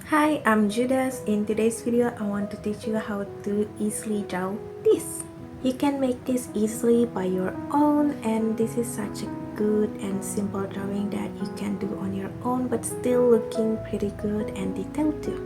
Hi, I'm Judas. In today's video, I want to teach you how to easily draw this. You can make this easily by your own, and this is such a good and simple drawing that you can do on your own but still looking pretty good and detailed too.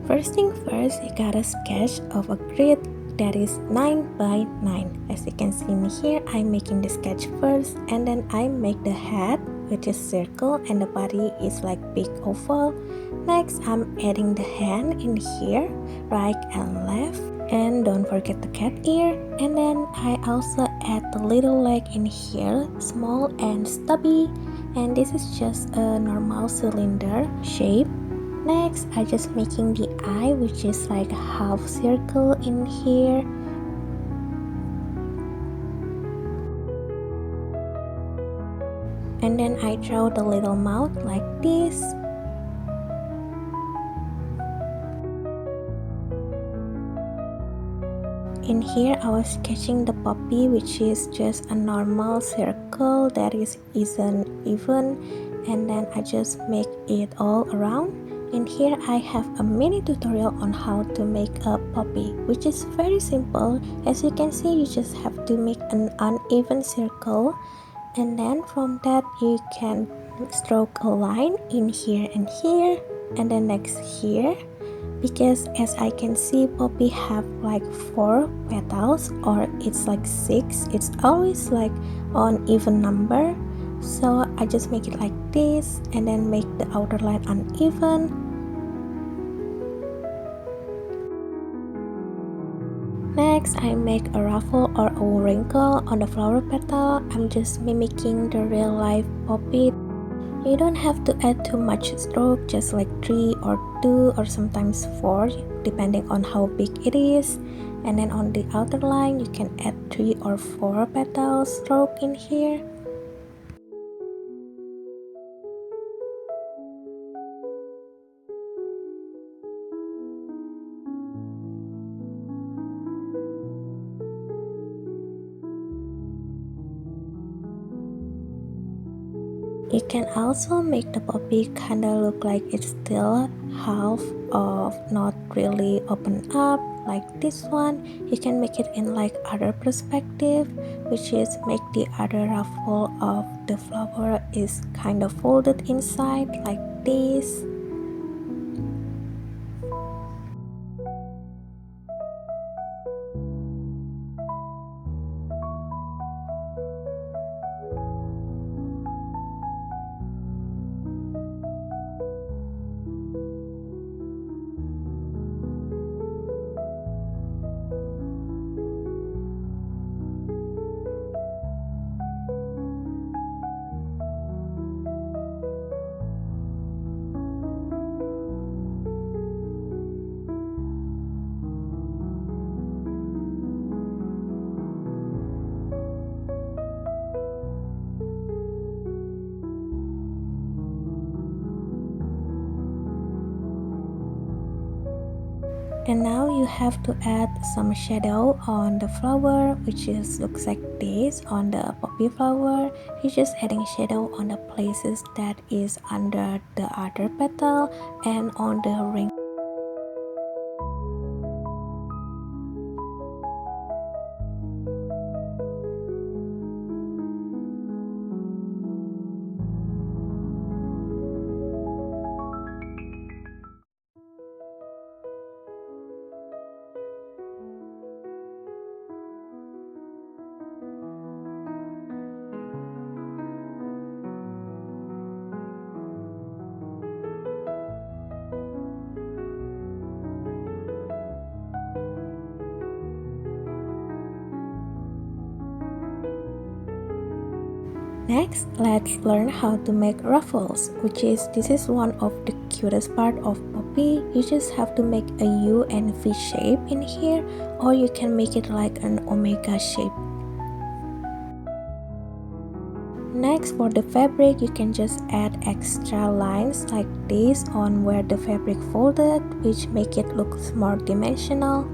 First thing first, you gotta sketch of a grid that is 9 by 9. As you can see in here, I'm making the sketch first, and then I make the head, which is circle, and the body is like big oval. Next, I'm adding the hand in here, right and left, and don't forget the cat ear. And then I also add the little leg in here, small and stubby, and this is just a normal cylinder shape. Next, I just making the eye, which is like a half circle in here. And then I draw the little mouth like this. In here, I was sketching the puppy, which is just a normal circle that isn't even, and then I just make it all around. In here, I have a mini tutorial on how to make a puppy, which is very simple. As you can see, you just have to make an uneven circle, and then from that you can stroke a line in here, and then next here, because as I can see poppy have like 4 petals, or it's like 6. It's always like on even number, so I just make it like this and then make the outer line uneven. Next, I make a ruffle or a wrinkle on the flower petal. I'm just mimicking the real life poppy. You don't have to add too much stroke, just like 3 or 2 or sometimes 4 depending on how big it is. And then on the outer line you can add 3 or 4 petals stroke in here. You can also make the puppy kinda look like it's still half of not really open up, like this one. You can make it in like other perspective, which is make the other ruffle of the flower is kind of folded inside like this. And now you have to add some shadow on the flower, which is looks like this. On the poppy flower, you're just adding shadow on the places that is under the other petal and on the ring. Next, let's learn how to make ruffles, which is this is one of the cutest part of poppy. You just have to make a U and V shape in here, or you can make it like an omega shape. Next, for the fabric, you can just add extra lines like this on where the fabric folded, which make it look more dimensional.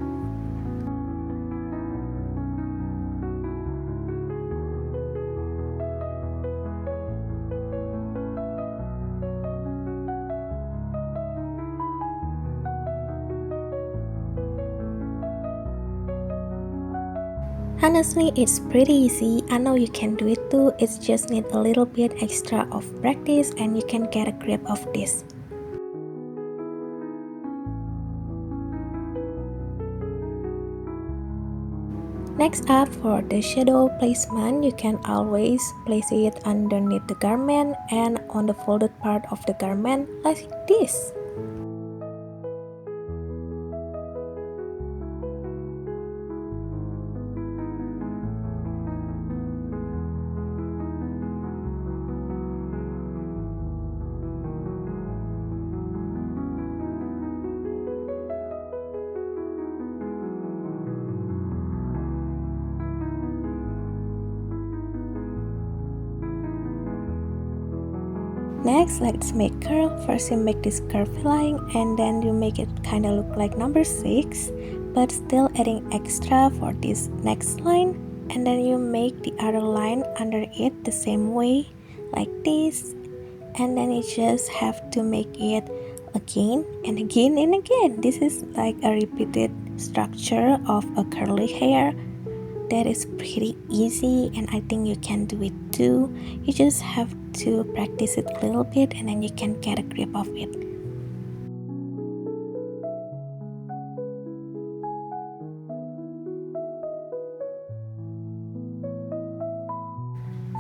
Honestly, it's pretty easy. I know you can do it too. It just need a little bit extra of practice and you can get a grip of this. Next up, for the shadow placement, you can always place it underneath the garment and on the folded part of the garment like this. Next, let's make curl. First you make this curvy line and then you make it kind of look like number 6, but still adding extra for this next line, and then you make the other line under it the same way like this, and then you just have to make it again and again and again. This is like a repeated structure of a curly hair. That is pretty easy and I think you can do it too. You just have to practice it a little bit and then you can get a grip of it.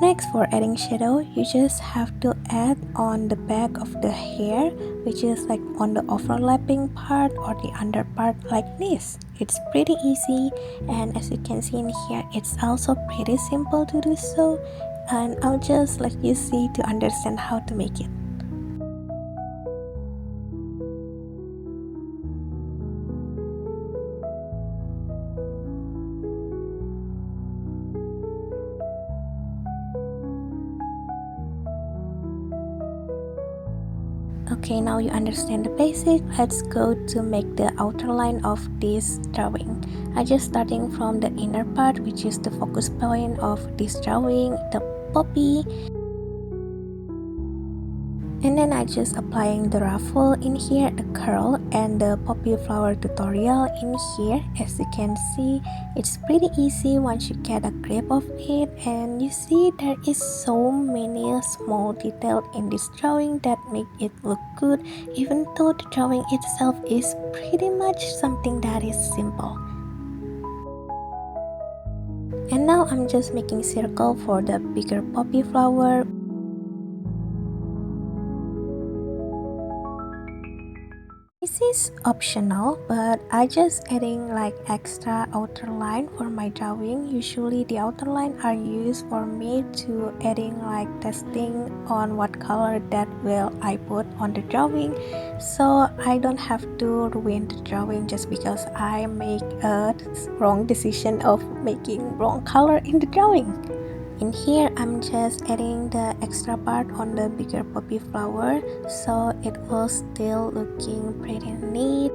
Next, for adding shadow, you just have to add on the back of the hair, which is like on the overlapping part or the under part like this. It's pretty easy, and as you can see in here, it's also pretty simple to do so, and I'll just let you see to understand how to make it. Okay, now you understand the basic. Let's go to make the outer line of this drawing. I just starting from the inner part, which is the focus point of this drawing, the poppy. And then I just applying the ruffle in here, the curl, and the poppy flower tutorial in here. As you can see, it's pretty easy once you get a grip of it, and you see there is so many small details in this drawing that make it look good, even though the drawing itself is pretty much something that is simple. And now I'm just making circle for the bigger poppy flower. This is optional, but I just adding like extra outer line for my drawing. Usually the outer line are used for me to adding like testing on what color that will I put on the drawing, so I don't have to ruin the drawing just because I make a wrong decision of making wrong color in the drawing. In here, I'm just adding the extra part on the bigger poppy flower, so it will still looking pretty neat.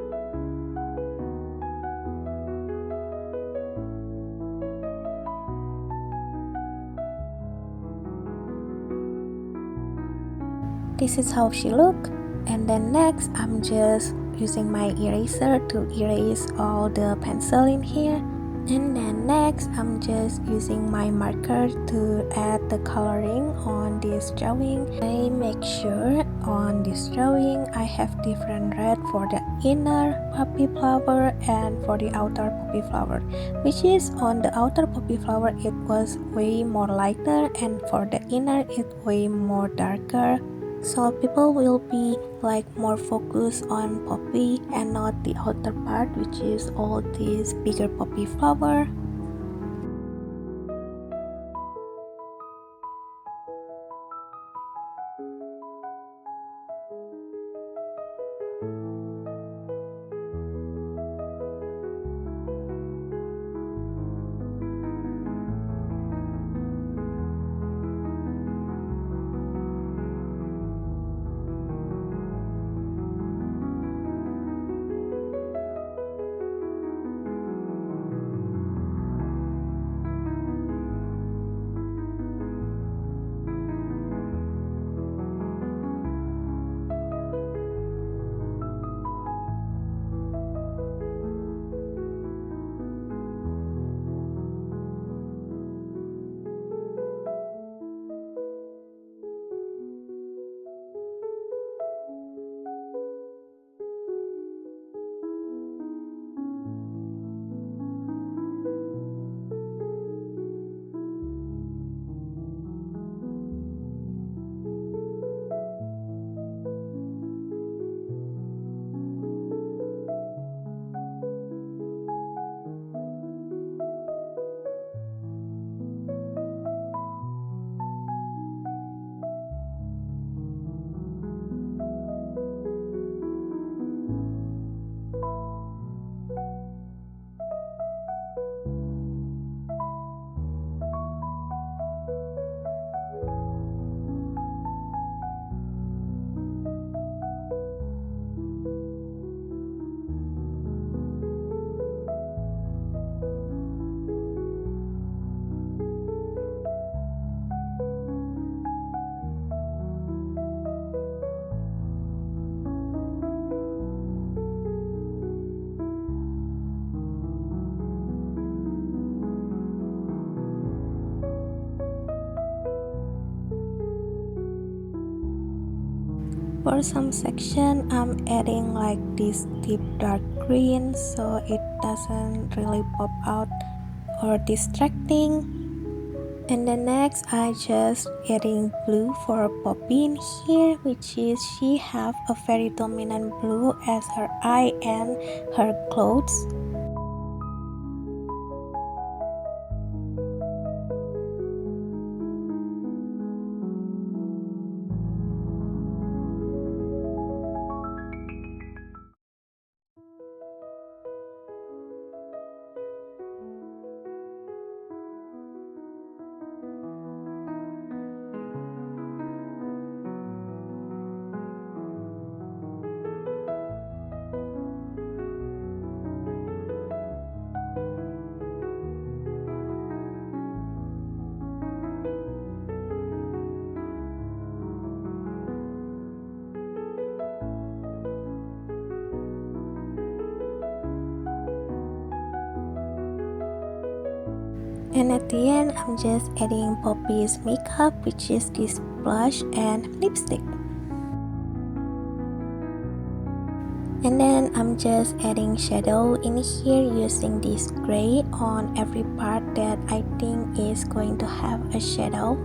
This is how she look. And then next, I'm just using my eraser to erase all the pencil in here. And then next, I'm just using my marker to add the coloring on this drawing. I make sure on this drawing I have different red for the inner poppy flower and for the outer poppy flower, which is on the outer poppy flower it was way more lighter, and for the inner it way more darker. So people will be like more focused on poppy and not the outer part, which is all this bigger poppy flower. For some section, I'm adding like this deep dark green so it doesn't really pop out or distracting. And then next I just adding blue for Poppy in here, which is she have a very dominant blue as her eye and her clothes. And at the end, I'm just adding Poppy's makeup, which is this blush and lipstick. And then I'm just adding shadow in here using this gray on every part that I think is going to have a shadow.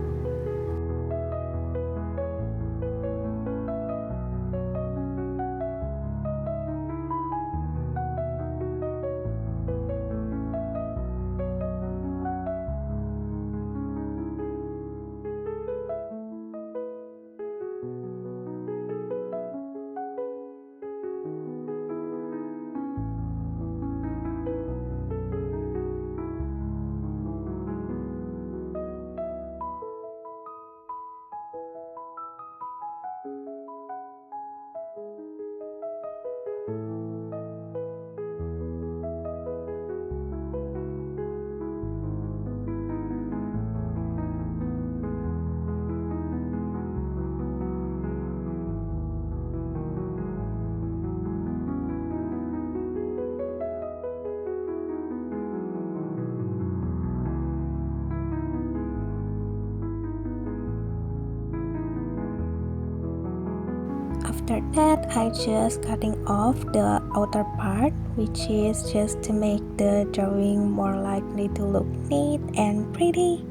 After that, I just cutting off the outer part, which is just to make the drawing more likely to look neat and pretty.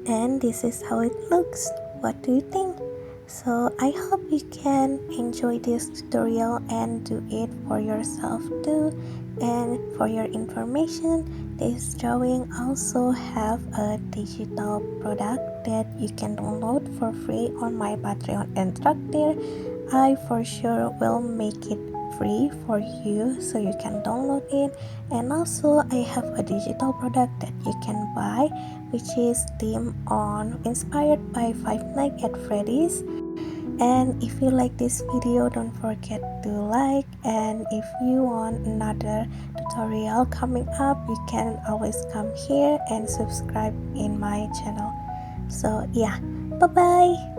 And this is how it looks. What do you think? So I hope you can enjoy this tutorial and do it for yourself too. And for your information, this drawing also have a digital product that you can download for free on my Patreon instructor. I for sure will make it free for you so you can download it. And also I have a digital product that you can buy, which is theme on inspired by Five Nights at Freddy's. And if you like this video, don't forget to like, and if you want another tutorial coming up, you can always come here and subscribe in my channel. So yeah, bye bye.